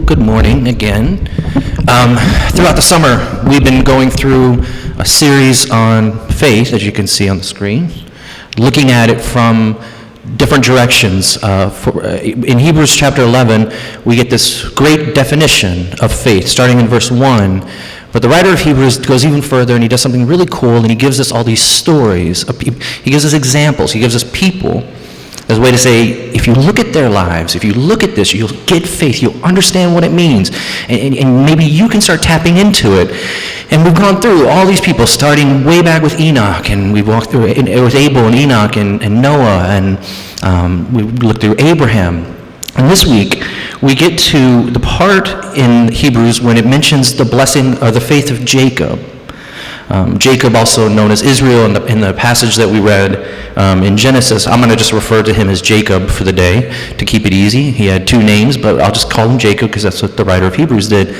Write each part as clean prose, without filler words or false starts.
Good morning again. Throughout the summer, we've been going through a series on faith, as you can see on the screen, looking at it from different directions. In Hebrews chapter 11, we get this great definition of faith, starting in verse 1. But the writer of Hebrews goes even further, and he does something really cool, and he gives us all these stories. He gives us examples. He gives us people as a way to say, if you look at their lives, if you look at this, you'll get faith, you'll understand what it means, and maybe you can start tapping into it. And we've gone through all these people, starting way back with Enoch, and we've walked through it with Abel and Enoch and Noah, and we looked through Abraham. And this week, we get to the part in Hebrews when it mentions the blessing or the faith of Jacob. Jacob, also known as Israel in the passage that we read in Genesis. I'm going to just refer to him as Jacob for the day to keep it easy. He had two names, but I'll just call him Jacob because that's what the writer of Hebrews did.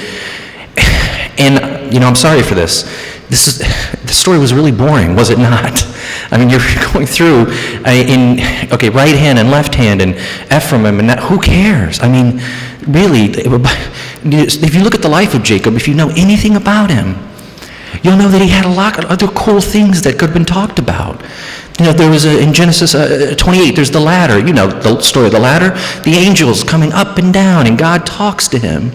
And, I'm sorry for this. The story was really boring, was it not? I mean, you're going through right hand and left hand and Ephraim, and that, who cares? I mean, really, if you look at the life of Jacob, if you know anything about him, you'll know that he had a lot of other cool things that could have been talked about. There was in Genesis 28, there's the ladder. The story of the ladder. The angels coming up and down, and God talks to him.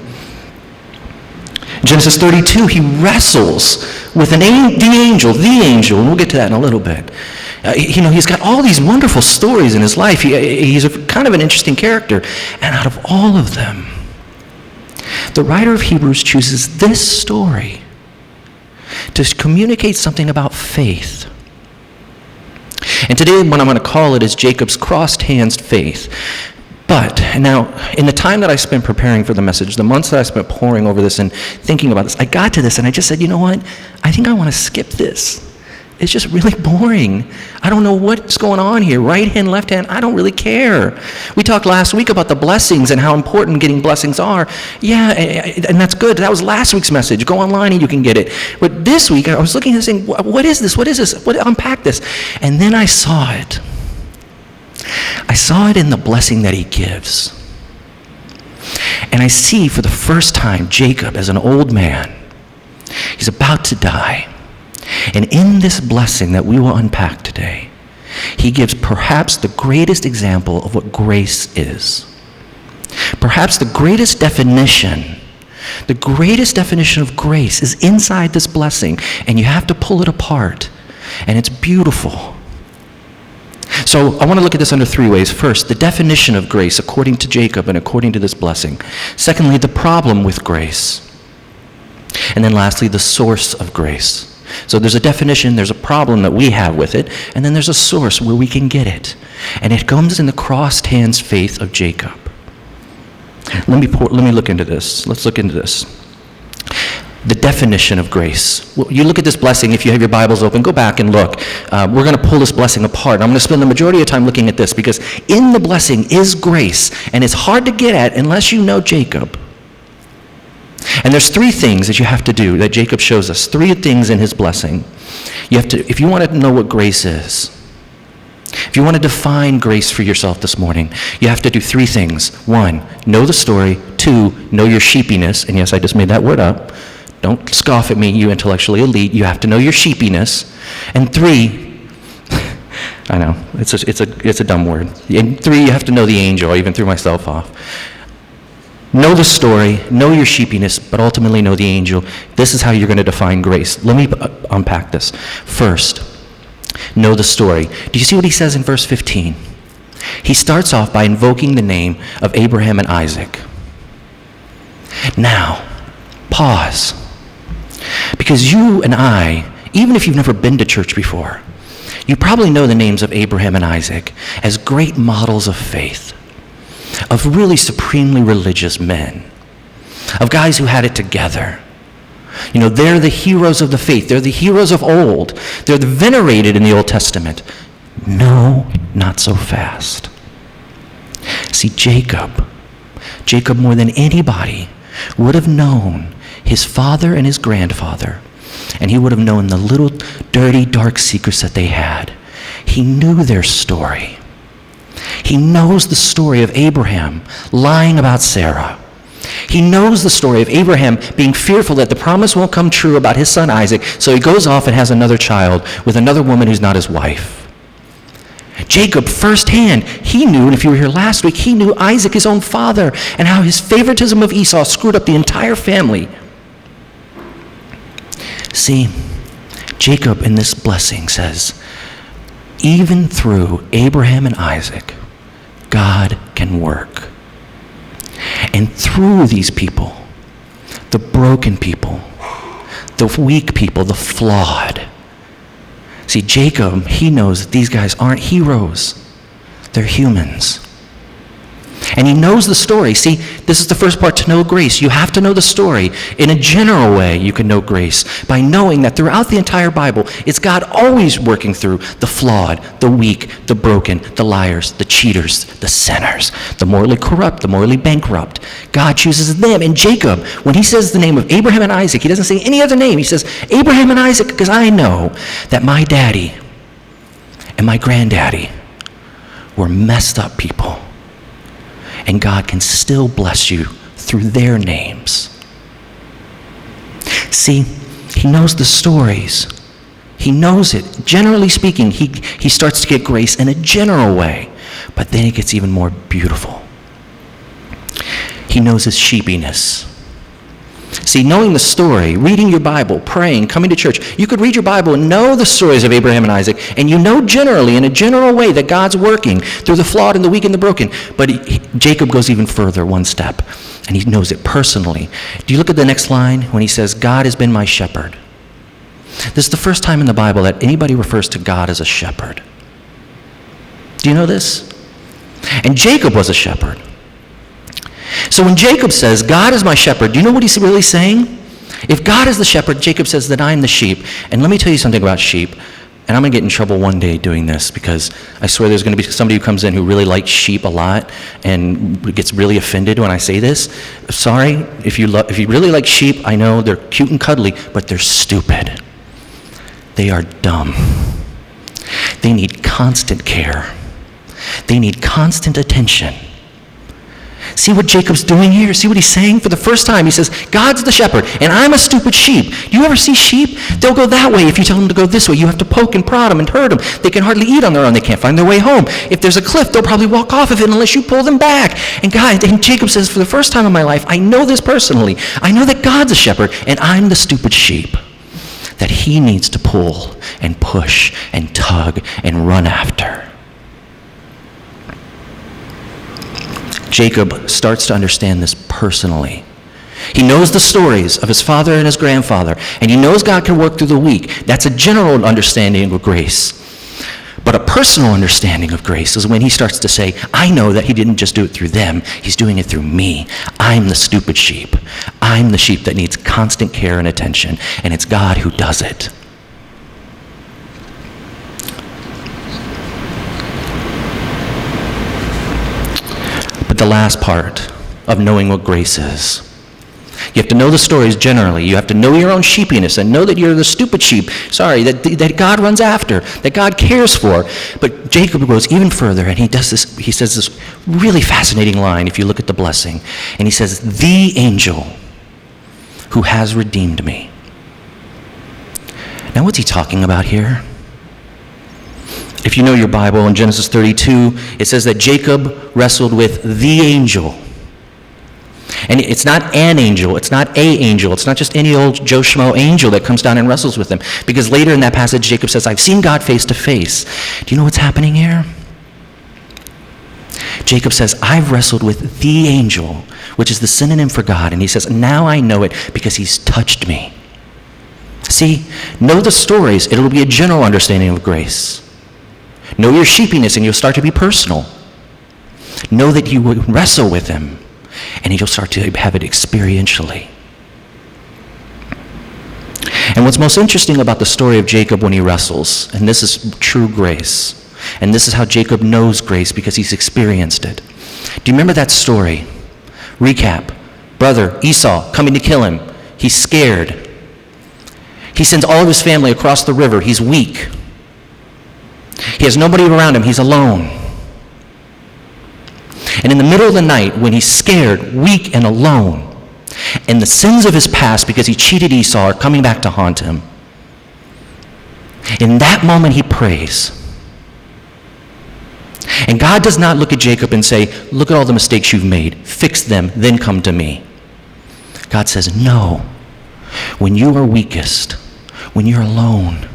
Genesis 32, he wrestles with the angel, and we'll get to that in a little bit. He's got all these wonderful stories in his life. He's kind of an interesting character. And out of all of them, the writer of Hebrews chooses this story to communicate something about faith. And today, what I'm going to call it is Jacob's crossed hands faith. But now, in the time that I spent preparing for the message, the months that I spent poring over this and thinking about this, I got to this and I just said, you know what? I think I want to skip this. It's just really boring. I don't know what's going on here. Right hand, left hand, I don't really care. We talked last week about the blessings and how important getting blessings are. Yeah, and that's good. That was last week's message. Go online and you can get it. But this week, I was looking and saying, what is this? What is this? Unpack this. And then I saw it. I saw it in the blessing that he gives. And I see for the first time Jacob as an old man. He's about to die. And in this blessing that we will unpack today, he gives perhaps the greatest example of what grace is. Perhaps the greatest definition of grace is inside this blessing, and you have to pull it apart, and it's beautiful. So I want to look at this under three ways. First, the definition of grace according to Jacob and according to this blessing. Secondly, the problem with grace. And then lastly, the source of grace. So there's a definition, there's a problem that we have with it, and then there's a source where we can get it. And it comes in the crossed hands faith of Jacob. Let me look into this. Let's look into this. The definition of grace. Well, you look at this blessing, if you have your Bibles open, go back and look. We're going to pull this blessing apart. I'm going to spend the majority of time looking at this because in the blessing is grace, and it's hard to get at unless you know Jacob. And there's three things that you have to do that Jacob shows us. Three things in his blessing. You have to, if you want to know what grace is, if you want to define grace for yourself this morning, you have to do three things. One, know the story. Two, know your sheepiness. And yes, I just made that word up. Don't scoff at me, you intellectually elite. You have to know your sheepiness. And three, I know, it's a dumb word. And three, you have to know the angel. I even threw myself off. Know the story, know your sheepiness, but ultimately know the angel. This is how you're going to define grace. Let me unpack this. First, know the story. Do you see what he says in verse 15? He starts off by invoking the name of Abraham and Isaac. Now, pause. Because you and I, even if you've never been to church before, you probably know the names of Abraham and Isaac as great models of faith, of really supremely religious men, of guys who had it together. They're the heroes of the faith. They're the heroes of old. They're the venerated in the Old Testament. No, not so fast. See, Jacob more than anybody would have known his father and his grandfather, and he would have known the little dirty, dark secrets that they had. He knew their story. He knows the story of Abraham lying about Sarah. He knows the story of Abraham being fearful that the promise won't come true about his son Isaac, so he goes off and has another child with another woman who's not his wife. Jacob, firsthand, he knew, and if you were here last week, he knew Isaac, his own father, and how his favoritism of Esau screwed up the entire family. See, Jacob in this blessing says, even through Abraham and Isaac, God can work. And through these people, the broken people, the weak people, the flawed. See, Jacob, he knows that these guys aren't heroes. They're humans. And he knows the story. See, this is the first part to know grace. You have to know the story. In a general way, you can know grace by knowing that throughout the entire Bible, it's God always working through the flawed, the weak, the broken, the liars, the cheaters, the sinners, the morally corrupt, the morally bankrupt. God chooses them. And Jacob, when he says the name of Abraham and Isaac, he doesn't say any other name. He says, Abraham and Isaac, because I know that my daddy and my granddaddy were messed up people. And God can still bless you through their names. See, he knows the stories. He knows it. Generally speaking, he starts to get grace in a general way. But then it gets even more beautiful. He knows his sheepiness. See, knowing the story, reading your Bible, praying, coming to church, you could read your Bible and know the stories of Abraham and Isaac, and you know generally, in a general way, that God's working through the flawed and the weak and the broken. But Jacob goes even further, one step, and he knows it personally. Do you look at the next line when he says, God has been my shepherd? This is the first time in the Bible that anybody refers to God as a shepherd. Do you know this? And Jacob was a shepherd. So when Jacob says, God is my shepherd, do you know what he's really saying? If God is the shepherd, Jacob says that I'm the sheep. And let me tell you something about sheep. And I'm going to get in trouble one day doing this, because I swear there's going to be somebody who comes in who really likes sheep a lot and gets really offended when I say this. Sorry, if you really like sheep, I know they're cute and cuddly, but they're stupid. They are dumb. They need constant care. They need constant attention. See what Jacob's doing here? See what he's saying? For the first time, he says, God's the shepherd, and I'm a stupid sheep. Do you ever see sheep? They'll go that way if you tell them to go this way. You have to poke and prod them and hurt them. They can hardly eat on their own. They can't find their way home. If there's a cliff, they'll probably walk off of it unless you pull them back. And Jacob says, for the first time in my life, I know this personally. I know that God's a shepherd, and I'm the stupid sheep that he needs to pull and push and tug and run after. Jacob starts to understand this personally. He knows the stories of his father and his grandfather, and he knows God can work through the weak. That's a general understanding of grace. But a personal understanding of grace is when he starts to say, I know that he didn't just do it through them, he's doing it through me. I'm the stupid sheep. I'm the sheep that needs constant care and attention, and it's God who does it. The last part of knowing what grace is. You have to know the stories generally. You have to know your own sheepiness and know that you're the stupid sheep, that God runs after, that God cares for. But Jacob goes even further, and he says this really fascinating line if you look at the blessing. And he says, the angel who has redeemed me. Now what's he talking about here? If you know your Bible, in Genesis 32, it says that Jacob wrestled with the angel. And it's not an angel, it's not a angel, it's not just any old Joe Schmo angel that comes down and wrestles with him. Because later in that passage, Jacob says, I've seen God face to face. Do you know what's happening here? Jacob says, I've wrestled with the angel, which is the synonym for God. And he says, now I know it because he's touched me. See, know the stories. It'll be a general understanding of grace. Know your sheepiness, and you'll start to be personal. Know that you will wrestle with him, and you'll start to have it experientially. And what's most interesting about the story of Jacob when he wrestles, and this is true grace, and this is how Jacob knows grace because he's experienced it. Do you remember that story? Recap. Brother Esau coming to kill him. He's scared. He sends all of his family across the river. He's weak. He has nobody around him. He's alone. And in the middle of the night, when he's scared, weak, and alone, And the sins of his past, because he cheated Esau, are coming back to haunt him. In that moment, he prays. And God does not look at Jacob and say, look at all the mistakes you've made. Fix them, then come to me. God says, no. When you are weakest, when you're alone,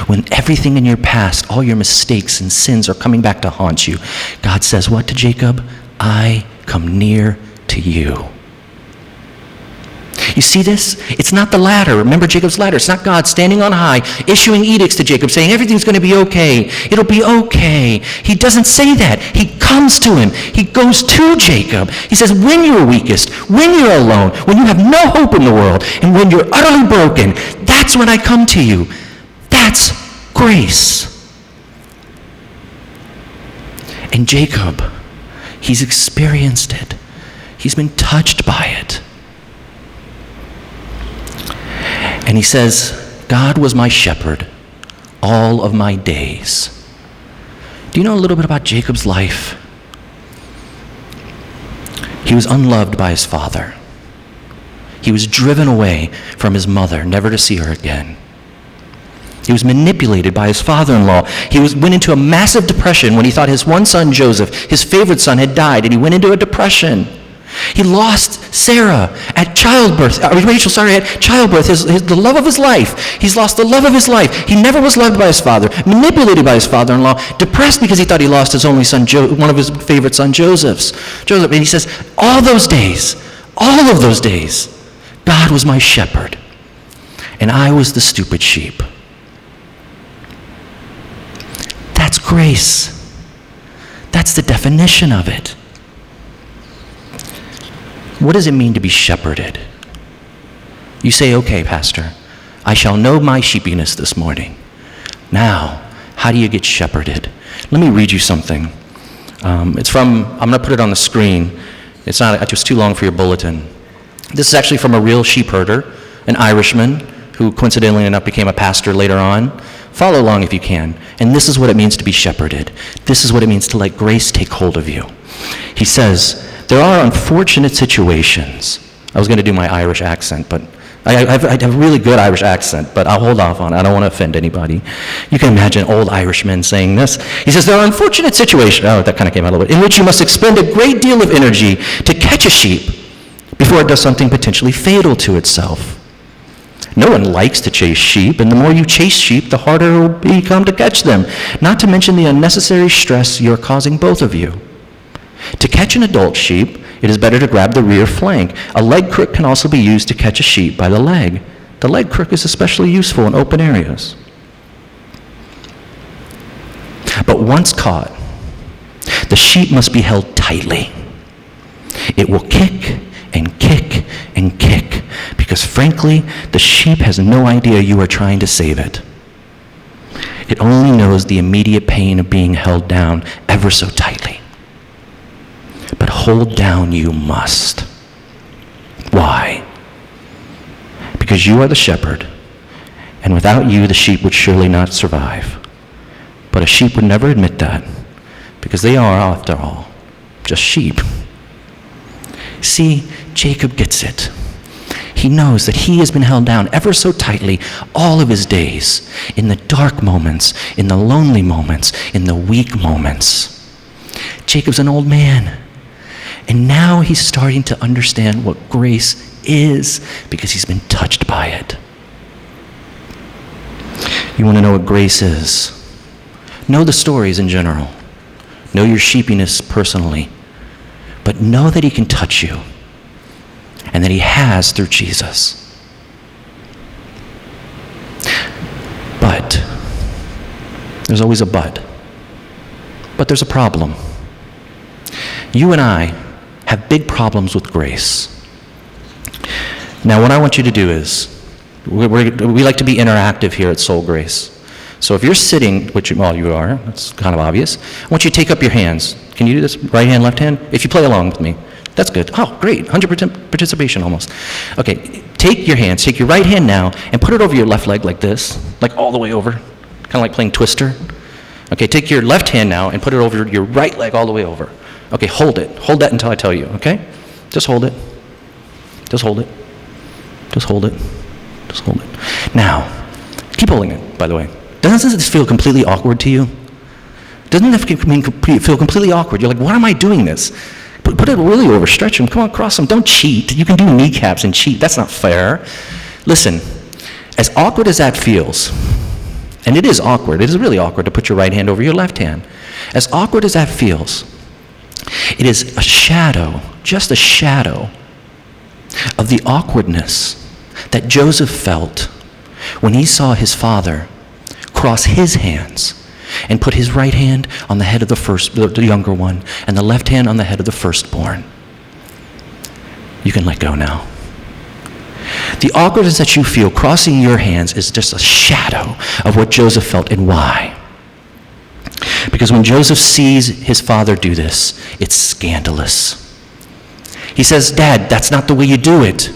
when everything in your past, all your mistakes and sins are coming back to haunt you, God says, what to Jacob? I come near to you. You see this? It's not the ladder. Remember Jacob's ladder. It's not God standing on high, issuing edicts to Jacob, saying everything's going to be okay. It'll be okay. He doesn't say that. He comes to him. He goes to Jacob. He says, when you're weakest, when you're alone, when you have no hope in the world, and when you're utterly broken, that's when I come to you. That's grace. And Jacob, he's experienced it. He's been touched by it. And he says, God was my shepherd all of my days. Do you know a little bit about Jacob's life? He was unloved by his father. He was driven away from his mother, never to see her again. He was manipulated by his father-in-law. He went into a massive depression when he thought his one son, Joseph, his favorite son, had died, and he went into a depression. He lost Sarah at childbirth, at childbirth, the love of his life. He's lost the love of his life. He never was loved by his father, manipulated by his father-in-law, depressed because he thought he lost his only son, one of his favorite sons, Joseph. And he says, all of those days, God was my shepherd, and I was the stupid sheep. That's grace. That's the definition of it. What does it mean to be shepherded? You say, okay, Pastor, I shall know my sheepiness this morning. Now, how do you get shepherded? Let me read you something. I'm going to put it on the screen. It's too long for your bulletin. This is actually from a real sheep herder, an Irishman, who coincidentally enough became a pastor later on. Follow along if you can. And this is what it means to be shepherded. This is what it means to let grace take hold of you. He says, there are unfortunate situations. I was going to do my Irish accent, but I have a really good Irish accent, but I'll hold off on it. I don't want to offend anybody. You can imagine old Irishmen saying this. He says, there are unfortunate situations, that kind of came out a little bit, in which you must expend a great deal of energy to catch a sheep before it does something potentially fatal to itself. No one likes to chase sheep, and the more you chase sheep, the harder it will become to catch them, not to mention the unnecessary stress you're causing both of you. To catch an adult sheep, it is better to grab the rear flank. A leg crook can also be used to catch a sheep by the leg. The leg crook is especially useful in open areas. But once caught, the sheep must be held tightly. It will kick and kick and kick, because frankly, the sheep has no idea you are trying to save it. It only knows the immediate pain of being held down ever so tightly. But hold down you must. Why? Because you are the shepherd, and without you, the sheep would surely not survive. But a sheep would never admit that, because they are, after all, just sheep. See, Jacob gets it. He knows that he has been held down ever so tightly all of his days, in the dark moments, in the lonely moments, in the weak moments. Jacob's an old man. And now he's starting to understand what grace is, because he's been touched by it. You want to know what grace is? Know the stories in general. Know your sheepiness personally. But know that he can touch you, and that he has through Jesus. But, there's always a but. But there's a problem. You and I have big problems with grace. Now, what I want you to do is, we like to be interactive here at Soul Grace. So if you're sitting, which, well, you are, that's kind of obvious. I want you to take up your hands. Can you do this? Right hand, left hand? If you play along with me. That's good. Oh, great. 100% participation almost. Okay, take your hands, take your right hand now, and put it over your left leg like this, like all the way over, kind of like playing Twister. Okay, take your left hand now and put it over your right leg all the way over. Okay, hold it. Hold that until I tell you, okay? Just hold it. Just hold it. Just hold it. Just hold it. Now, keep holding it, by the way. Doesn't this feel completely awkward to you? Doesn't that feel completely awkward? You're like, why am I doing this? Put it really overstretch them. Come on, cross them. Don't cheat. You can do kneecaps and cheat. That's not fair. Listen, as awkward as that feels, and it is awkward. It is really awkward to put your right hand over your left hand. As awkward as that feels, it is a shadow, just a shadow, of the awkwardness that Joseph felt when he saw his father cross his hands and put his right hand on the head of the younger one, and the left hand on the head of the firstborn. You can let go now. The awkwardness that you feel crossing your hands is just a shadow of what Joseph felt, and why? Because when Joseph sees his father do this, it's scandalous. He says, Dad, that's not the way you do it.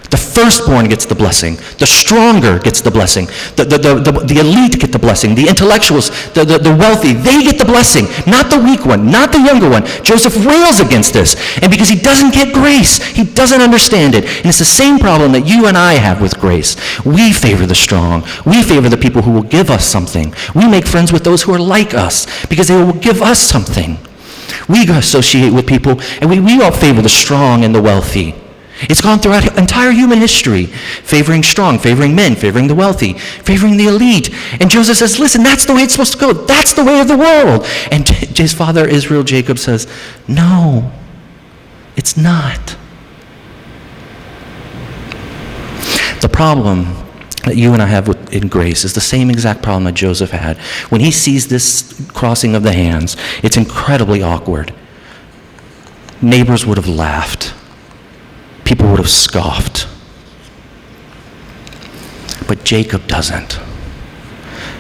The firstborn gets the blessing. The stronger gets the blessing. The elite get the blessing. The intellectuals, the wealthy, they get the blessing. Not the weak one, not the younger one. Joseph rails against this. And because he doesn't get grace, he doesn't understand it. And it's the same problem that you and I have with grace. We favor the strong. We favor the people who will give us something. We make friends with those who are like us because they will give us something. We associate with people, and we all favor the strong and the wealthy. It's gone throughout entire human history, favoring strong, favoring men, favoring the wealthy, favoring the elite. And Joseph says, listen, that's the way it's supposed to go. That's the way of the world. And his father, Israel, Jacob, says, no, it's not. The problem that you and I have in grace is the same exact problem that Joseph had. When he sees this crossing of the hands, it's incredibly awkward. Neighbors would have laughed. People would have scoffed. But Jacob doesn't,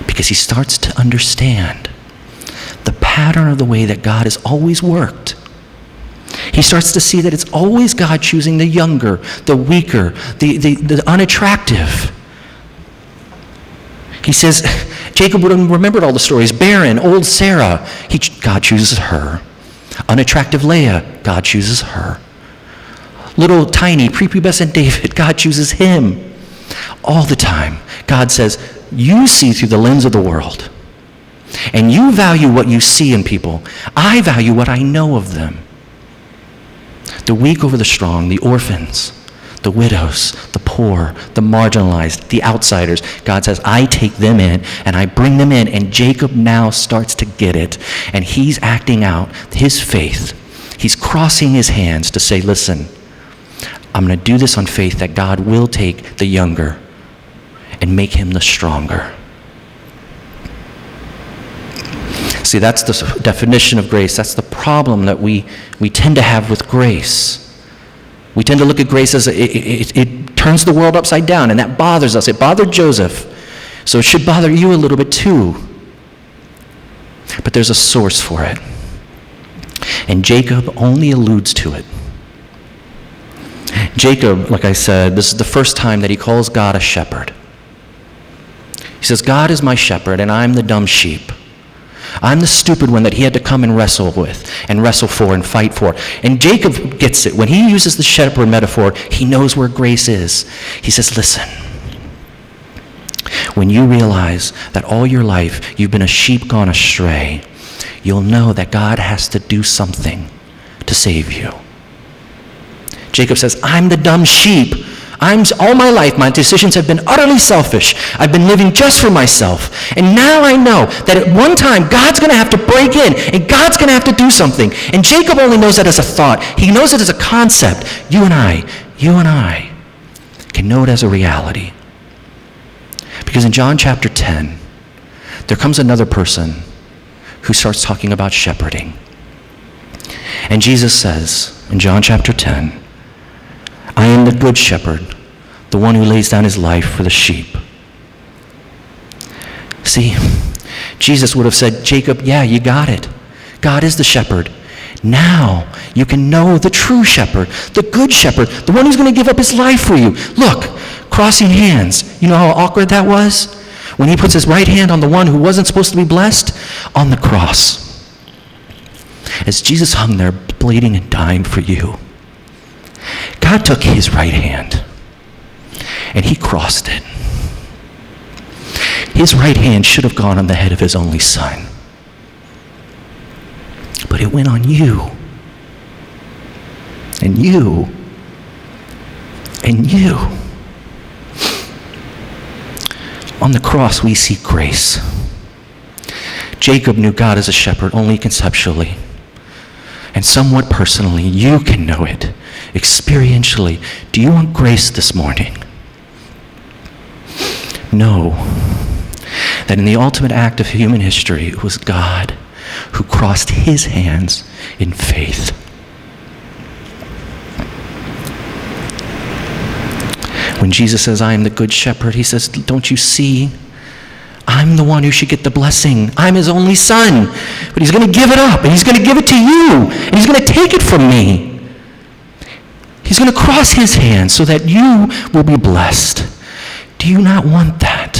because he starts to understand the pattern of the way that God has always worked. He starts to see that it's always God choosing the younger, the weaker, the unattractive. He says, Jacob would have remembered all the stories. Barren, old Sarah, God chooses her. Unattractive Leah, God chooses her. Little tiny prepubescent David, God chooses him. All the time, God says, you see through the lens of the world. And you value what you see in people. I value what I know of them. The weak over the strong, the orphans, the widows, the poor, the marginalized, the outsiders. God says, I take them in and I bring them in. And Jacob now starts to get it. And he's acting out his faith. He's crossing his hands to say, listen, I'm going to do this on faith that God will take the younger and make him the stronger. See, that's the definition of grace. That's the problem that we tend to have with grace. We tend to look at grace as it turns the world upside down, and that bothers us. It bothered Joseph, so it should bother you a little bit too. But there's a source for it. And Jacob only alludes to it. Jacob, like I said, this is the first time that he calls God a shepherd. He says, God is my shepherd, and I'm the dumb sheep. I'm the stupid one that he had to come and wrestle with, and wrestle for, and fight for. And Jacob gets it. When he uses the shepherd metaphor, he knows where grace is. He says, listen, when you realize that all your life you've been a sheep gone astray, you'll know that God has to do something to save you. Jacob says, I'm the dumb sheep. All my life, my decisions have been utterly selfish. I've been living just for myself. And now I know that at one time, God's going to have to break in, and God's going to have to do something. And Jacob only knows that as a thought. He knows it as a concept. You and I can know it as a reality. Because in John chapter 10, there comes another person who starts talking about shepherding. And Jesus says in John chapter 10, I am the good shepherd, the one who lays down his life for the sheep. See, Jesus would have said, Jacob, yeah, you got it. God is the shepherd. Now you can know the true shepherd, the good shepherd, the one who's going to give up his life for you. Look, crossing hands. You know how awkward that was? When he puts his right hand on the one who wasn't supposed to be blessed on the cross. As Jesus hung there bleeding and dying for you, God took his right hand and he crossed it. His right hand should have gone on the head of his only son. But it went on you. And you. And you. On the cross, we see grace. Jacob knew God as a shepherd only conceptually. And somewhat personally, you can know it experientially. Do you want grace this morning? Know that in the ultimate act of human history, it was God who crossed his hands in faith. When Jesus says, I am the good shepherd, he says, don't you see? I'm the one who should get the blessing. I'm his only son. But he's going to give it up, and he's going to give it to you, and he's going to take it from me. He's going to cross his hands so that you will be blessed. Do you not want that?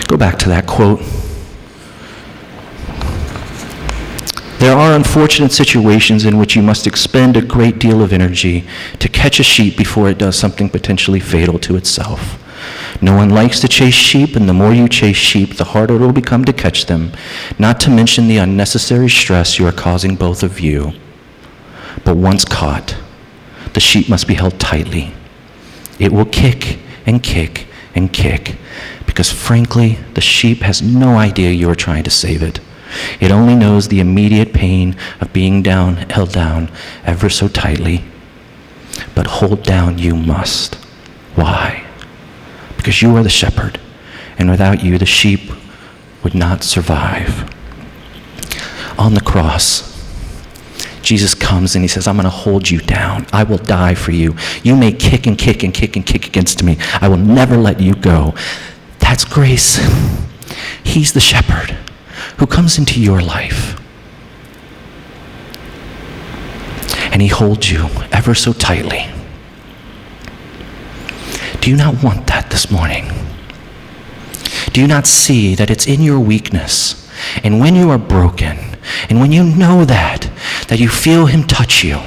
Go back to that quote. There are unfortunate situations in which you must expend a great deal of energy to catch a sheep before it does something potentially fatal to itself. No one likes to chase sheep, and the more you chase sheep, the harder it will become to catch them, not to mention the unnecessary stress you are causing both of you. But once caught, the sheep must be held tightly. It will kick and kick and kick, because frankly, the sheep has no idea you are trying to save it. It only knows the immediate pain of being held down ever so tightly. But hold down you must. Why? Because you are the shepherd, and without you, the sheep would not survive. On the cross, Jesus comes and he says, I'm going to hold you down. I will die for you. You may kick and kick and kick and kick against me. I will never let you go. That's grace. He's the shepherd who comes into your life. And he holds you ever so tightly. Do you not want that this morning? Do you not see that it's in your weakness, and when you are broken, and when you know that you feel him touch you,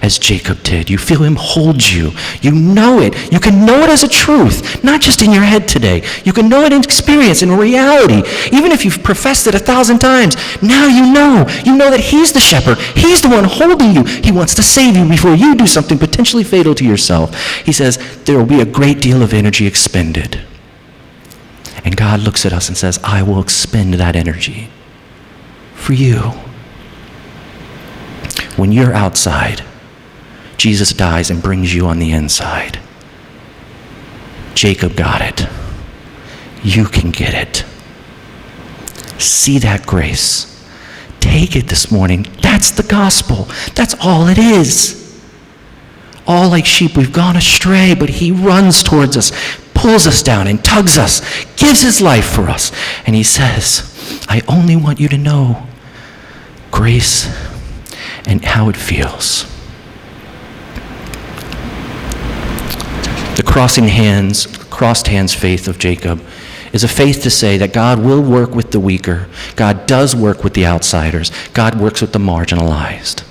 as Jacob did. You feel him hold you. You know it. You can know it as a truth, not just in your head today. You can know it in experience, in reality. Even if you've professed it 1,000 times, now you know. You know that he's the shepherd. He's the one holding you. He wants to save you before you do something potentially fatal to yourself. He says, there will be a great deal of energy expended. And God looks at us and says, I will expend that energy for you. When you're outside, Jesus dies and brings you on the inside. Jacob got it. You can get it. See that grace. Take it this morning. That's the gospel. That's all it is. All like sheep, we've gone astray, but he runs towards us, pulls us down and tugs us, gives his life for us. And he says, I only want you to know grace and how it feels. The crossed hands faith of Jacob is a faith to say that God will work with the weaker. God does work with the outsiders. God works with the marginalized.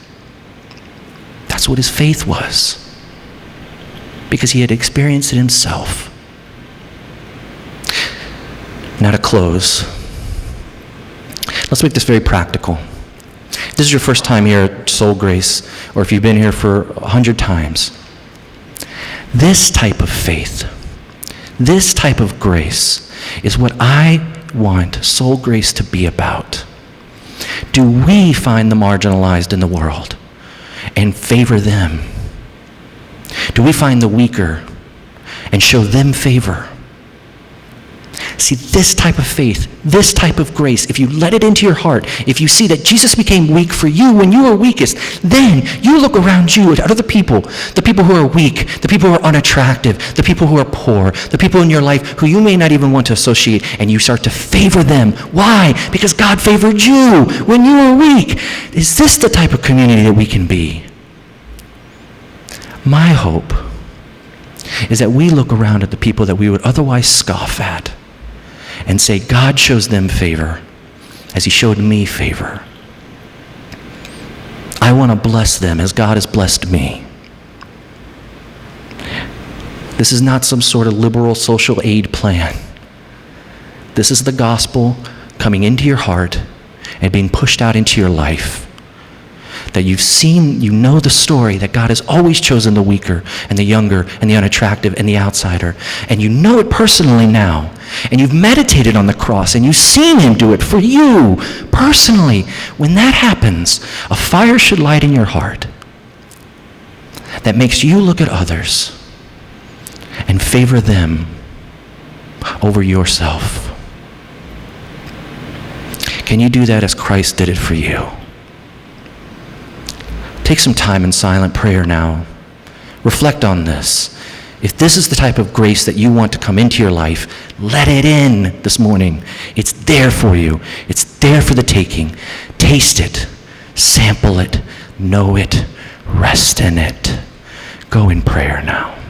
That's what his faith was, because he had experienced it himself. Now to close, let's make this very practical. If this is your first time here at Soul Grace, or if you've been here for 100 times, this type of faith, this type of grace is what I want Soul Grace to be about. Do we find the marginalized in the world and favor them? Do we find the weaker and show them favor? See, this type of faith, this type of grace, if you let it into your heart, if you see that Jesus became weak for you when you were weakest, then you look around you at other people, the people who are weak, the people who are unattractive, the people who are poor, the people in your life who you may not even want to associate, and you start to favor them. Why? Because God favored you when you were weak. Is this the type of community that we can be? My hope is that we look around at the people that we would otherwise scoff at and say, God shows them favor as he showed me favor. I want to bless them as God has blessed me. This is not some sort of liberal social aid plan. This is the gospel coming into your heart and being pushed out into your life. That you've seen, you know the story that God has always chosen the weaker and the younger and the unattractive and the outsider. And you know it personally now. And you've meditated on the cross and you've seen him do it for you personally. When that happens, a fire should light in your heart that makes you look at others and favor them over yourself. Can you do that as Christ did it for you? Take some time in silent prayer now. Reflect on this. If this is the type of grace that you want to come into your life, let it in this morning. It's there for you. It's there for the taking. Taste it. Sample it. Know it. Rest in it. Go in prayer now.